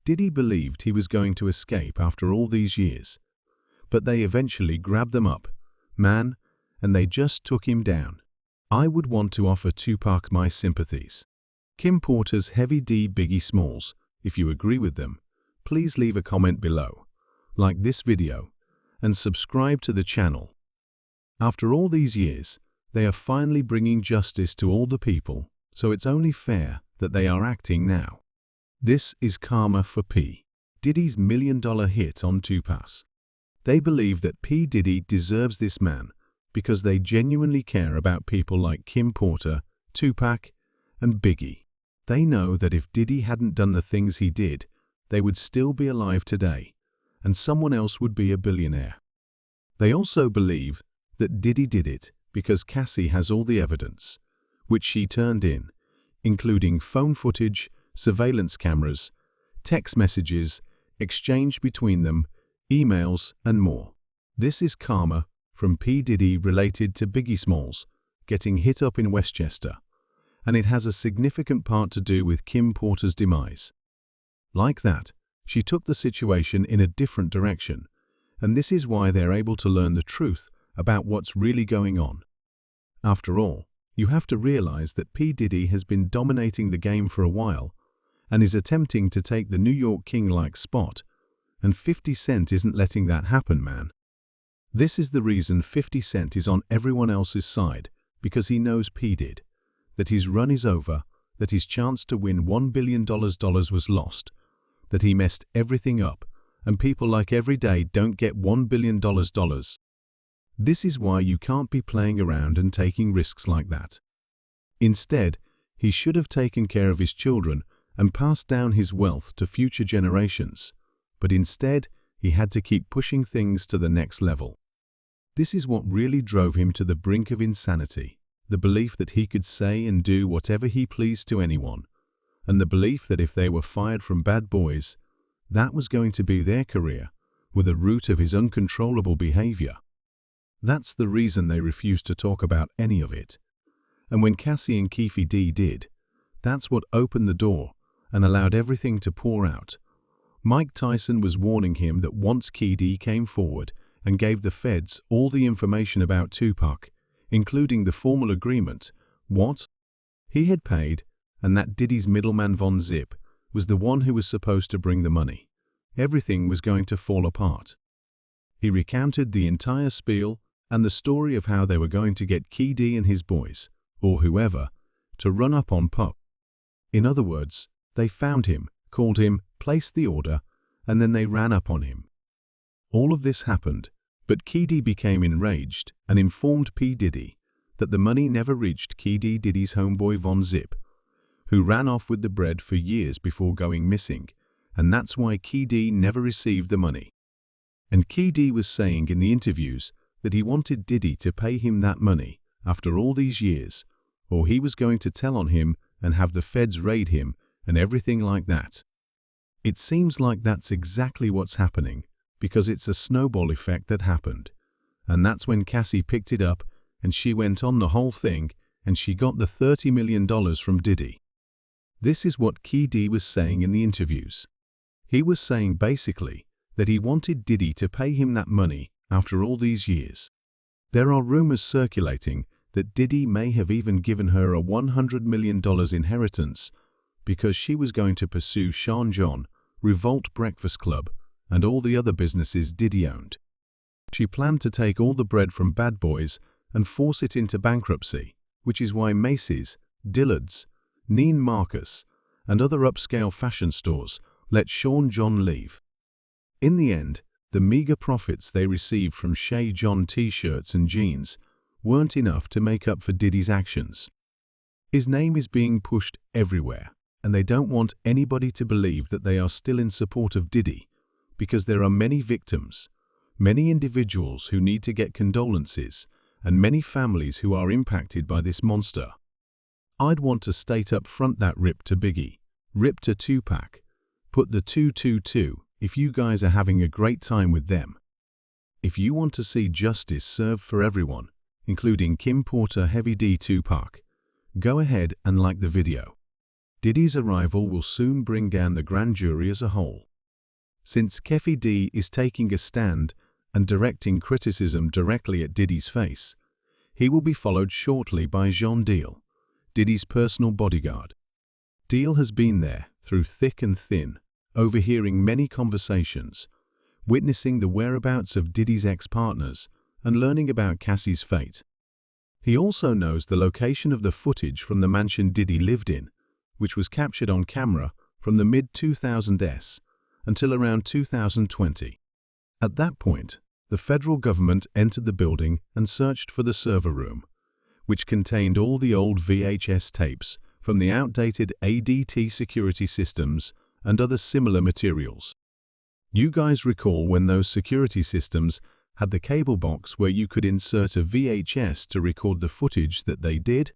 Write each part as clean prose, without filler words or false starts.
Diddy believed he was going to escape after all these years, but they eventually grabbed them up, man, and they just took him down. I would want to offer Tupac my sympathies. Kim Porter's Heavy D, Biggie Smalls. If you agree with them, please leave a comment below, like this video, and subscribe to the channel. After all these years, they are finally bringing justice to all the people, so it's only fair that they are acting now. This is karma for P. Diddy's million-dollar hit on Tupac. They believe that P. Diddy deserves this man because they genuinely care about people like Kim Porter, Tupac, and Biggie. They know that if Diddy hadn't done the things he did, they would still be alive today, and someone else would be a billionaire. They also believe that Diddy did it because Cassie has all the evidence, which she turned in, including phone footage, surveillance cameras, text messages, exchanged between them, emails, and more. This is karma from P. Diddy related to Biggie Smalls getting hit up in Westchester, and it has a significant part to do with Kim Porter's demise. Like that, she took the situation in a different direction, and this is why they're able to learn the truth about what's really going on. After all, you have to realize that P. Diddy has been dominating the game for a while and is attempting to take the New York King-like spot, and 50 Cent isn't letting that happen, man. This is the reason 50 Cent is on everyone else's side, because he knows P. did, that his run is over, that his chance to win $1 billion was lost, that he messed everything up, and people like every day don't get $1 billion. This is why you can't be playing around and taking risks like that. Instead, he should have taken care of his children and passed down his wealth to future generations, but instead, he had to keep pushing things to the next level. This is what really drove him to the brink of insanity, the belief that he could say and do whatever he pleased to anyone, and the belief that if they were fired from Bad Boys, that was going to be their career, with the root of his uncontrollable behavior. That's the reason they refused to talk about any of it. And when Cassie and Keefe did, that's what opened the door and allowed everything to pour out. Mike Tyson was warning him that once Keefe came forward and gave the feds all the information about Tupac, including the formal agreement, what he had paid, and that Diddy's middleman Von Zip was the one who was supposed to bring the money, everything was going to fall apart. He recounted the entire spiel and the story of how they were going to get Keefe and his boys, or whoever, to run up on Pup. In other words, they found him, called him, placed the order, and then they ran up on him. All of this happened, but Keefe became enraged and informed P. Diddy that the money never reached Keefe Diddy's homeboy Von Zip, who ran off with the bread for years before going missing, and that's why Keefe never received the money. And Keefe was saying in the interviews that he wanted Diddy to pay him that money after all these years, or he was going to tell on him and have the feds raid him and everything like that. It seems like that's exactly what's happening, because it's a snowball effect that happened. And that's when Cassie picked it up and she went on the whole thing and she got the $30 million from Diddy. This is what Keefe was saying in the interviews. He was saying basically that he wanted Diddy to pay him that money after all these years. There are rumors circulating that Diddy may have even given her a $100 million inheritance because she was going to pursue Sean John, Revolt Breakfast Club, and all the other businesses Diddy owned. She planned to take all the bread from Bad Boys and force it into bankruptcy, which is why Macy's, Dillard's, Neiman Marcus, and other upscale fashion stores let Sean John leave. In the end, the meager profits they received from Shay John t-shirts and jeans weren't enough to make up for Diddy's actions. His name is being pushed everywhere, and they don't want anybody to believe that they are still in support of Diddy, because there are many victims, many individuals who need to get condolences, and many families who are impacted by this monster. I'd want to state up front that rip to Biggie, rip to Tupac, put the 222 if you guys are having a great time with them. If you want to see justice served for everyone, including Kim Porter, Heavy D, Tupac, go ahead and like the video. Diddy's arrival will soon bring down the grand jury as a whole. Since Keefe D is taking a stand and directing criticism directly at Diddy's face, he will be followed shortly by Jean Deal, Diddy's personal bodyguard. Deal has been there through thick and thin, overhearing many conversations, witnessing the whereabouts of Diddy's ex-partners, and learning about Cassie's fate. He also knows the location of the footage from the mansion Diddy lived in, which was captured on camera from the mid-2000s until around 2020. At that point, the federal government entered the building and searched for the server room, which contained all the old VHS tapes from the outdated ADT security systems and other similar materials. You guys recall when those security systems had the cable box where you could insert a VHS to record the footage that they did?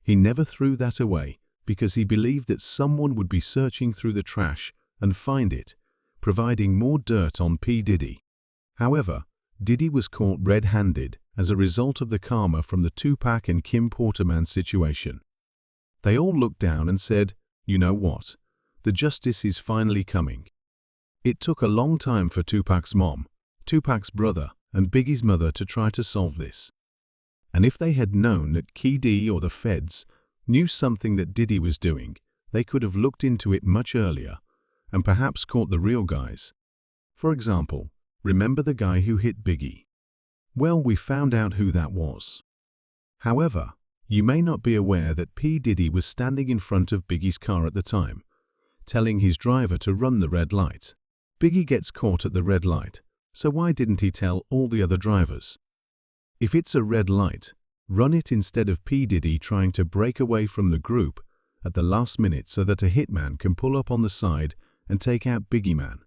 He never threw that away because he believed that someone would be searching through the trash and find it, providing more dirt on P. Diddy. However, Diddy was caught red-handed as a result of the karma from the Tupac and Kim Porterman situation. They all looked down and said, "You know what? The justice is finally coming." It took a long time for Tupac's mom, Tupac's brother, and Biggie's mother to try to solve this. And if they had known that Key D or the feds knew something that Diddy was doing, they could have looked into it much earlier and perhaps caught the real guys. For example, remember the guy who hit Biggie? Well, we found out who that was. However, you may not be aware that P. Diddy was standing in front of Biggie's car at the time, telling his driver to run the red light. Biggie gets caught at the red light, so why didn't he tell all the other drivers? If it's a red light, run it instead of P. Diddy trying to break away from the group at the last minute so that a hitman can pull up on the side and take out Biggie Man.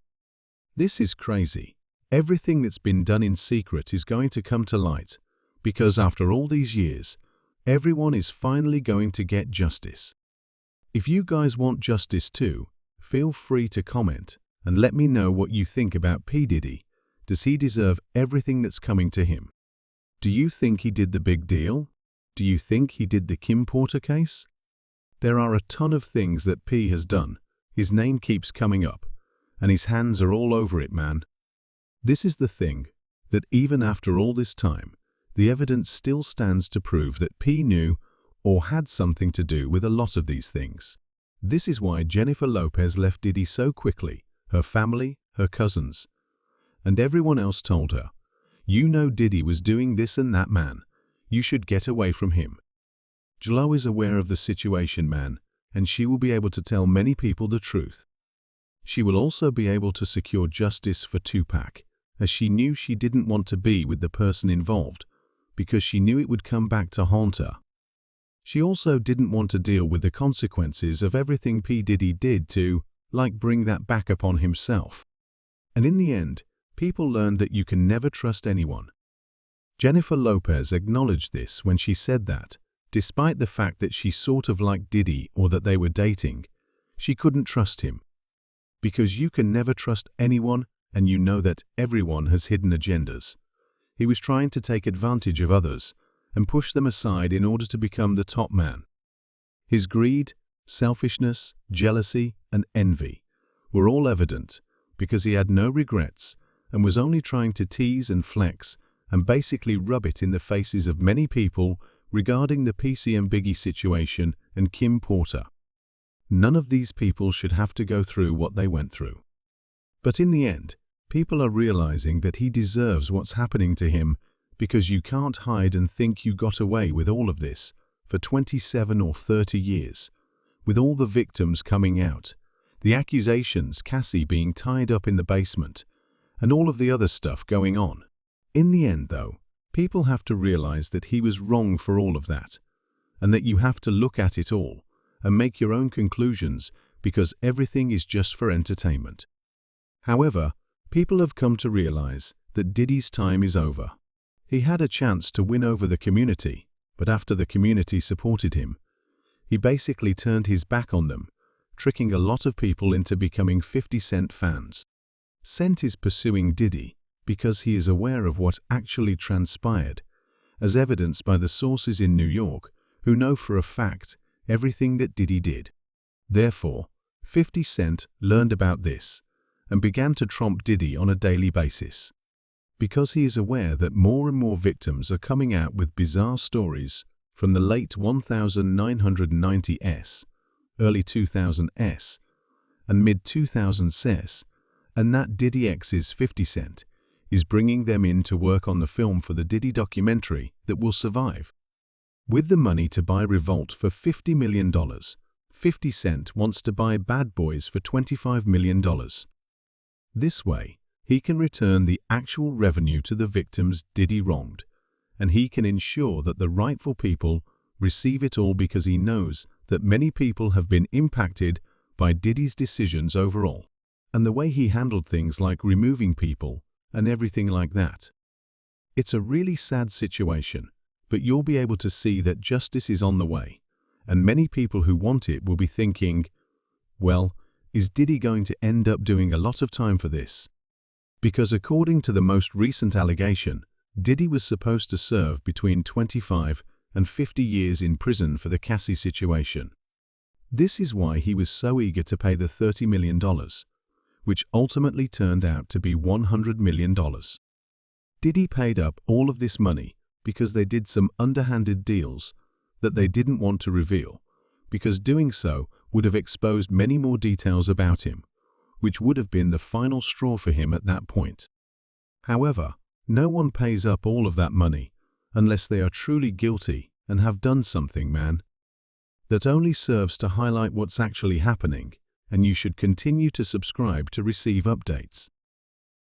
This is crazy. Everything that's been done in secret is going to come to light, because after all these years, everyone is finally going to get justice. If you guys want justice too, feel free to comment and let me know what you think about P. Diddy. Does he deserve everything that's coming to him? Do you think he did the big deal? Do you think he did the Kim Porter case? There are a ton of things that P has done. His name keeps coming up, and his hands are all over it, man. This is the thing, that even after all this time, the evidence still stands to prove that P knew or had something to do with a lot of these things. This is why Jennifer Lopez left Diddy so quickly. Her family, her cousins, and everyone else told her, "You know Diddy was doing this and that, man. You should get away from him." Jlo is aware of the situation, man, and she will be able to tell many people the truth. She will also be able to secure justice for Tupac, as she knew she didn't want to be with the person involved, because she knew it would come back to haunt her. She also didn't want to deal with the consequences of everything P. Diddy did to, bring that back upon himself. And in the end, people learned that you can never trust anyone. Jennifer Lopez acknowledged this when she said that, despite the fact that she sort of liked Diddy or that they were dating, she couldn't trust him. Because you can never trust anyone, and you know that everyone has hidden agendas. He was trying to take advantage of others and push them aside in order to become the top man. His greed, selfishness, jealousy, and envy were all evident because he had no regrets and was only trying to tease and flex and basically rub it in the faces of many people regarding the PC and Biggie situation and Kim Porter. None of these people should have to go through what they went through. But in the end, people are realizing that he deserves what's happening to him, because you can't hide and think you got away with all of this for 27 or 30 years. With all the victims coming out, the accusations, Cassie being tied up in the basement, and all of the other stuff going on. In the end, though, people have to realize that he was wrong for all of that, and that you have to look at it all and make your own conclusions, because everything is just for entertainment. However, people have come to realize that Diddy's time is over. He had a chance to win over the community, but after the community supported him, he basically turned his back on them, tricking a lot of people into becoming 50 Cent fans. Cent is pursuing Diddy because he is aware of what actually transpired, as evidenced by the sources in New York who know for a fact everything that Diddy did. Therefore, 50 Cent learned about this and began to tromp Diddy on a daily basis. Because he is aware that more and more victims are coming out with bizarre stories from the late 1990s, early 2000s, and mid-2000s, and that Diddy X's 50 Cent is bringing them in to work on the film for the Diddy documentary that will survive. With the money to buy Revolt for $50 million, 50 Cent wants to buy Bad Boys for $25 million. This way, he can return the actual revenue to the victims Diddy wronged, and he can ensure that the rightful people receive it all because he knows that many people have been impacted by Diddy's decisions overall, and the way he handled things like removing people and everything like that. It's a really sad situation, but you'll be able to see that justice is on the way, and many people who want it will be thinking, well, is Diddy going to end up doing a lot of time for this? Because according to the most recent allegation, Diddy was supposed to serve between 25 and 50 years in prison for the Cassie situation. This is why he was so eager to pay the $30 million, which ultimately turned out to be $100 million. Diddy paid up all of this money because they did some underhanded deals that they didn't want to reveal, because doing so would have exposed many more details about him, which would have been the final straw for him at that point. However, no one pays up all of that money unless they are truly guilty and have done something, man. That only serves to highlight what's actually happening, and you should continue to subscribe to receive updates.